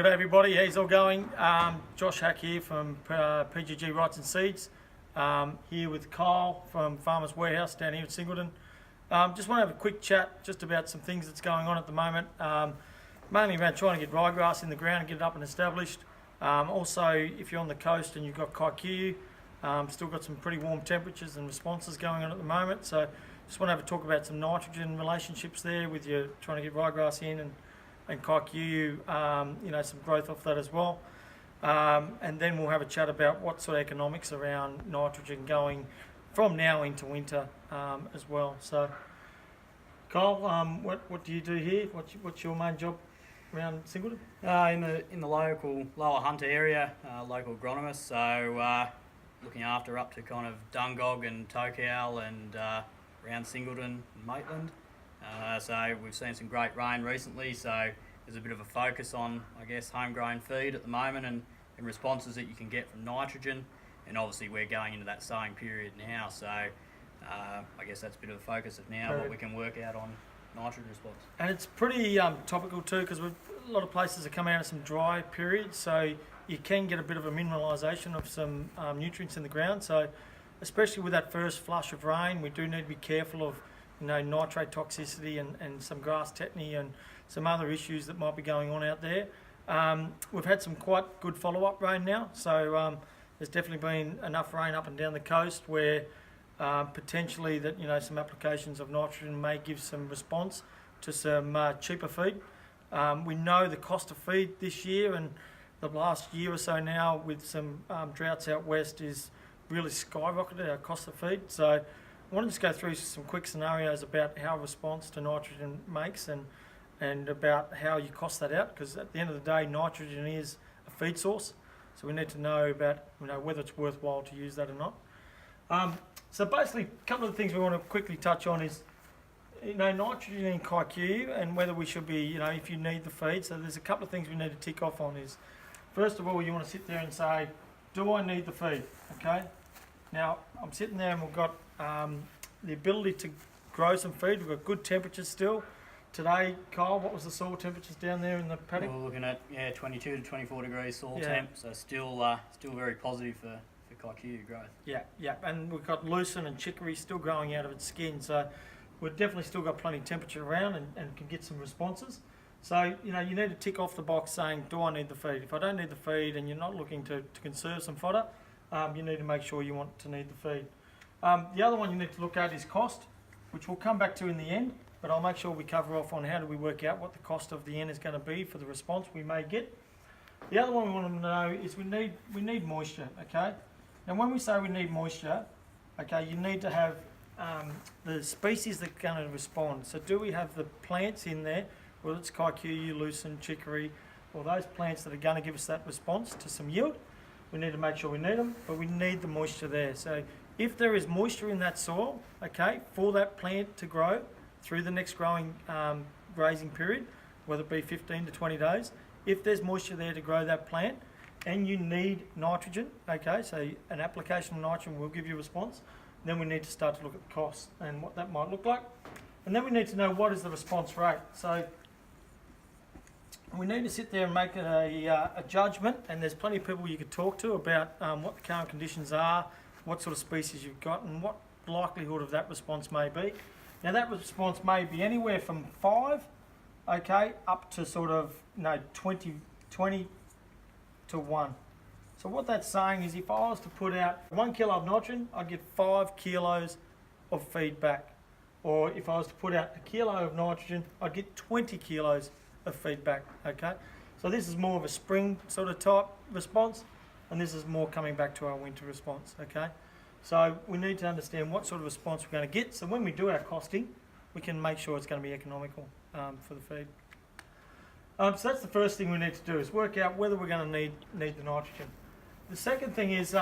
G'day everybody, how's all going? Josh Hack here from PGG Rights and Seeds, here with Kyle from Farmers Warehouse down here at Singleton. Just want to have a quick chat just about some things that's going on at the moment, mainly around trying to get ryegrass in the ground and get it up and established. Also, if you're on the coast and you've got Kikuyu, still got some pretty warm temperatures and responses going on at the moment, so just want to have a talk about some nitrogen relationships there with you trying to get ryegrass in and Kikuyu, some growth off that as well. And then we'll have a chat about what sort of economics around nitrogen going from now into winter as well. So, Kyle, what do you do here? What's your main job around Singleton? In the local Lower Hunter area, local agronomist. So looking after up to kind of Dungog and Tokau and around Singleton and Maitland. So we've seen some great rain recently, so there's a bit of a focus on, I guess, homegrown feed at the moment and responses that you can get from nitrogen. And obviously we're going into that sowing period now, so I guess that's a bit of a focus of now, what we can work out on nitrogen response. And it's pretty topical too, because a lot of places are coming out of some dry periods, so you can get a bit of a mineralisation of some nutrients in the ground. So especially with that first flush of rain, we do need to be careful of nitrate toxicity and some grass tetany and some other issues that might be going on out there. We've had some quite good follow-up rain now, so there's definitely been enough rain up and down the coast where potentially that some applications of nitrogen may give some response to some cheaper feed. We know the cost of feed this year and the last year or so now with some droughts out west is really skyrocketed our cost of feed. So I want to just go through some quick scenarios about how response to nitrogen makes and about how you cost that out, because at the end of the day nitrogen is a feed source, so we need to know about whether it's worthwhile to use that or not. So basically a couple of the things we want to quickly touch on is nitrogen in Kikuyu and whether we should be, if you need the feed. So there's a couple of things we need to tick off on. Is first of all, you want to sit there and say, do I need the feed? Okay, now I'm sitting there and we've got the ability to grow some feed. We've got good temperatures still. Today, Kyle, what was the soil temperatures down there in the paddock? We're looking at 22 to 24 degrees soil temp, so still very positive for Kikuyu growth. Yeah, and we've got lucerne and chicory still growing out of its skin, so we've definitely still got plenty of temperature around and can get some responses. So you need to tick off the box saying, do I need the feed? If I don't need the feed and you're not looking to conserve some fodder, you need to make sure you want to need the feed. The other one you need to look at is cost, which we'll come back to in the end, but I'll make sure we cover off on how do we work out what the cost of the N is going to be for the response we may get. The other one we want to know is we need moisture, okay? Now when we say we need moisture, okay, you need to have the species that are going to respond. So do we have the plants in there, whether it's Kikuyu, lucerne, chicory, or those plants that are going to give us that response to some yield? We need to make sure we need them, but we need the moisture there. So if there is moisture in that soil, okay, for that plant to grow through the next growing grazing period, whether it be 15 to 20 days, if there's moisture there to grow that plant and you need nitrogen, okay, so an application of nitrogen will give you a response, then we need to start to look at the costs and what that might look like. And then we need to know what is the response rate. So we need to sit there and make a judgment, and there's plenty of people you could talk to about what the current conditions are, what sort of species you've got, and what likelihood of that response may be. Now that response may be anywhere from 5, okay, up to sort of 20 to 1. So what that's saying is if I was to put out 1 kilo of nitrogen, I'd get 5 kilos of feed back. Or if I was to put out 1 kilo of nitrogen, I'd get 20 kilos of feedback, okay? So this is more of a spring sort of type response, and this is more coming back to our winter response, okay? So we need to understand what sort of response we're going to get, so when we do our costing, we can make sure it's going to be economical for the feed. So that's the first thing we need to do, is work out whether we're going to need the nitrogen. The second thing is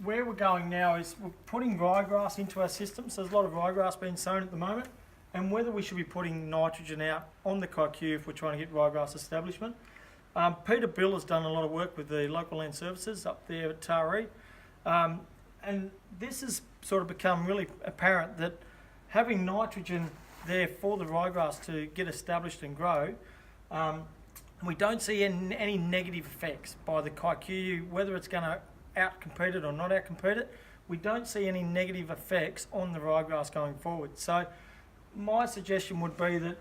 where we're going now is we're putting ryegrass into our system, so there's a lot of ryegrass being sown at the moment, and whether we should be putting nitrogen out on the Kikuyu if we're trying to get ryegrass establishment. Peter Bill has done a lot of work with the local land services up there at Taree, and this has sort of become really apparent that having nitrogen there for the ryegrass to get established and grow and we don't see any negative effects by the Kikuyu, whether it's going to out-compete it or not out-compete it. We don't see any negative effects on the ryegrass going forward. So my suggestion would be that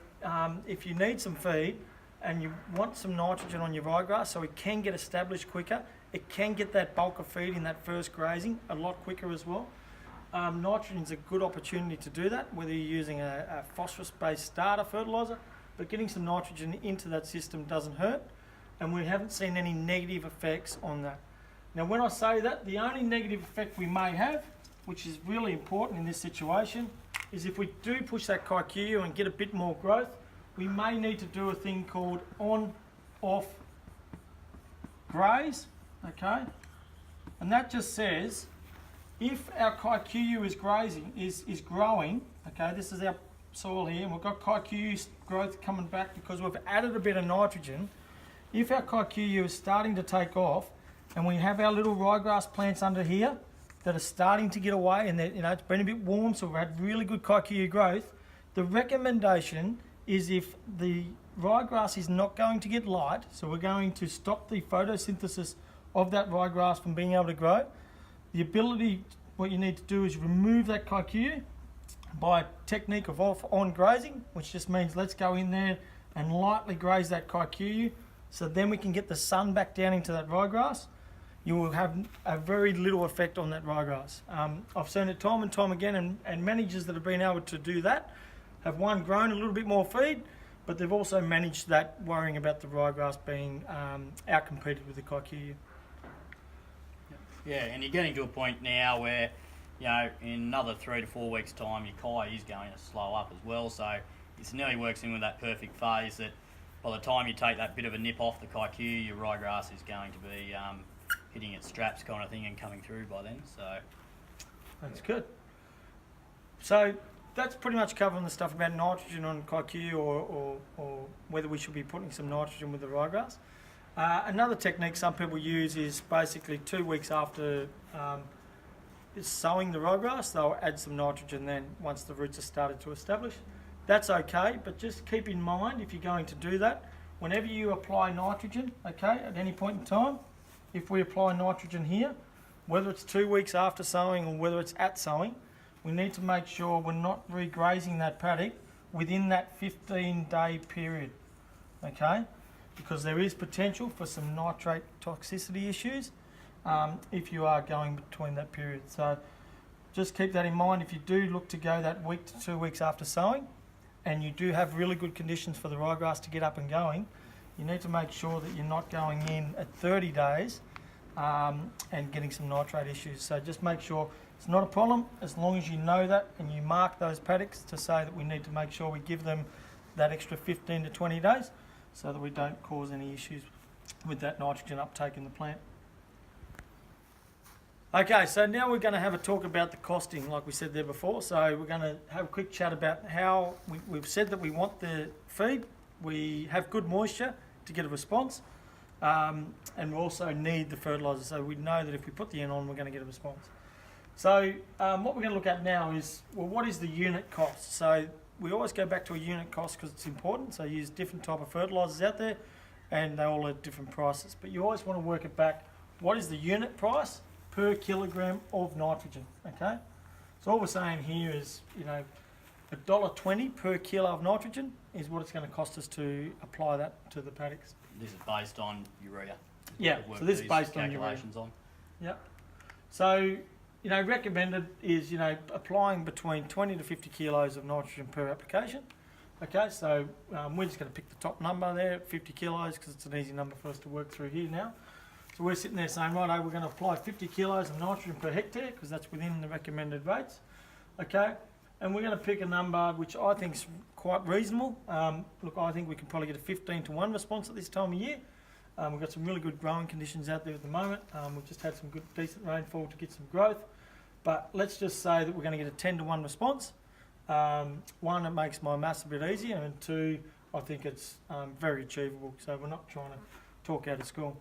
if you need some feed and you want some nitrogen on your ryegrass so it can get established quicker, it can get that bulk of feed in that first grazing a lot quicker as well. Nitrogen is a good opportunity to do that, whether you're using a phosphorus-based starter fertiliser, but getting some nitrogen into that system doesn't hurt, and we haven't seen any negative effects on that. Now, when I say that, the only negative effect we may have, which is really important in this situation, is if we do push that Kikuyu and get a bit more growth, we may need to do a thing called on-off graze, okay? And that just says, if our Kikuyu is grazing, is growing, okay, this is our soil here, and we've got Kikuyu growth coming back because we've added a bit of nitrogen. If our Kikuyu is starting to take off, and we have our little ryegrass plants under here that are starting to get away, and it's been a bit warm, so we've had really good Kikuyu growth, the recommendation is if the ryegrass is not going to get light, so we're going to stop the photosynthesis of that ryegrass from being able to grow, what you need to do is remove that Kikuyu by a technique of off-on grazing, which just means let's go in there and lightly graze that Kikuyu, so then we can get the sun back down into that ryegrass. You will have a very little effect on that ryegrass. I've seen it time and time again, and managers that have been able to do that have, one, grown a little bit more feed, but they've also managed that worrying about the ryegrass being out-competed with the Kikuyu. Yeah, and you're getting to a point now where, you know, in another 3 to 4 weeks' time, your Kai is going to slow up as well. So it nearly works in with that perfect phase that by the time you take that bit of a nip off the Kikuyu, your ryegrass is going to be hitting its straps kind of thing and coming through by then. So that's good. So that's pretty much covering the stuff about nitrogen on Kikuyu or whether we should be putting some nitrogen with the ryegrass. Another technique some people use is basically 2 weeks after sowing the ryegrass, they'll add some nitrogen then once the roots are started to establish. That's okay, but just keep in mind if you're going to do that, whenever you apply nitrogen, okay, at any point in time, if we apply nitrogen here, whether it's 2 weeks after sowing or whether it's at sowing, we need to make sure we're not regrazing that paddock within that 15-day period, okay? Because there is potential for some nitrate toxicity issues if you are going between that period. So just keep that in mind. If you do look to go that week to 2 weeks after sowing, and you do have really good conditions for the ryegrass to get up and going, you need to make sure that you're not going in at 30 days and getting some nitrate issues. So just make sure it's not a problem as long as you know that and you mark those paddocks to say that we need to make sure we give them that extra 15 to 20 days so that we don't cause any issues with that nitrogen uptake in the plant. Okay, so now we're going to have a talk about the costing, like we said there before. So we're going to have a quick chat about how we've said that we want the feed, we have good moisture to get a response, and we also need the fertiliser. So we know that if we put the N on, we're going to get a response. So what we're going to look at now is, well, what is the unit cost? So we always go back to a unit cost because it's important. So use different type of fertilisers out there, and they all have different prices. But you always want to work it back. What is the unit price per kilogram of nitrogen? Okay. So all we're saying here is, you know, $1.20 per kilo of nitrogen is what it's going to cost us to apply that to the paddocks. this is based on urea. Yeah. So this is based on urea. Yep. So, you know, recommended is, you know, applying between 20 to 50 kilos of nitrogen per application. Okay, so we're just going to pick the top number there, 50 kilos, because it's an easy number for us to work through here now. So we're sitting there saying, righto, we're going to apply 50 kilos of nitrogen per hectare, because that's within the recommended rates. Okay, and we're going to pick a number which I think is quite reasonable. Look, I think we can probably get a 15 to 1 response at this time of year. We've got some really good growing conditions out there at the moment. We've just had some good, decent rainfall to get some growth. But let's just say that we're going to get a 10 to 1 response. One, it makes my maths a bit easier, and two, I think it's very achievable. So we're not trying to talk out of school.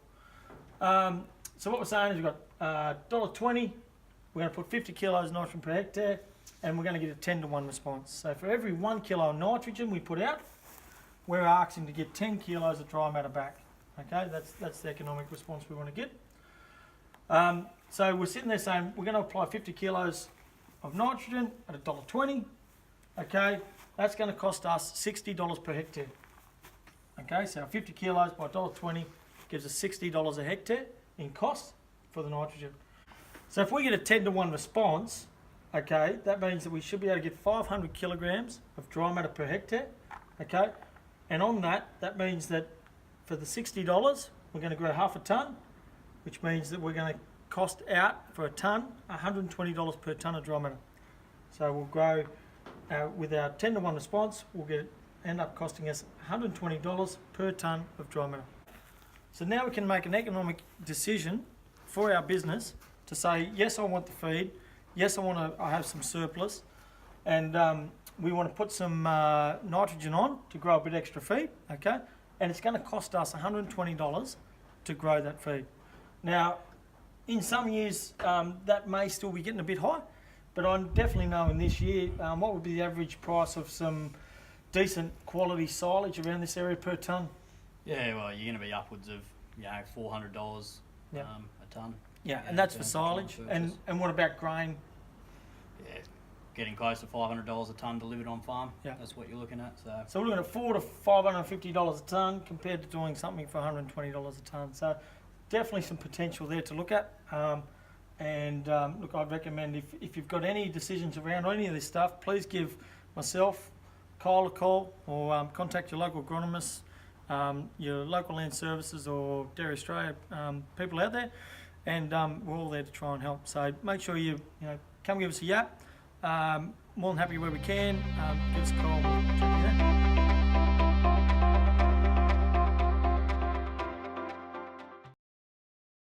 So what we're saying is we've got $1.20. We're going to put 50 kilos of nitrogen per hectare, and we're going to get a 10 to 1 response. So for every 1 kilo of nitrogen we put out, we're asking to get 10 kilos of dry matter back. Okay, that's the economic response we want to get. So we're sitting there saying we're going to apply 50 kilos of nitrogen at $1.20. Okay, that's going to cost us $60 per hectare. Okay, so 50 kilos by $1.20 gives us $60 a hectare in cost for the nitrogen. So if we get a 10-to-1 response, okay, that means that we should be able to get 500 kilograms of dry matter per hectare. Okay, and on that, that means that for the $60, we're going to grow half a tonne, which means that we're going to cost out for a tonne $120 per tonne of dry matter. So we'll grow with our 10-to-1 response, end up costing us $120 per tonne of dry matter. So now we can make an economic decision for our business to say, yes, I want the feed, yes, I have some surplus, and we want to put some nitrogen on to grow a bit extra feed, okay? And it's going to cost us $120 to grow that feed. Now, in some years, that may still be getting a bit high, but I definitely know in this year, what would be the average price of some decent quality silage around this area per tonne? Yeah, well, you're going to be upwards of $400 Yeah. a tonne. Yeah, and that's for silage. And what about grain? Yeah, getting close to $500 a tonne delivered on farm. Yeah. That's what you're looking at. So we're looking at $400 to $550 a tonne compared to doing something for $120 a tonne. So definitely some potential there to look at. Look, I'd recommend if you've got any decisions around any of this stuff, please give myself, Kyle a call, or contact your local agronomist, your local land services or Dairy Australia people out there, and we're all there to try and help. So make sure you come give us a yap. More than happy where we can. Give us a call.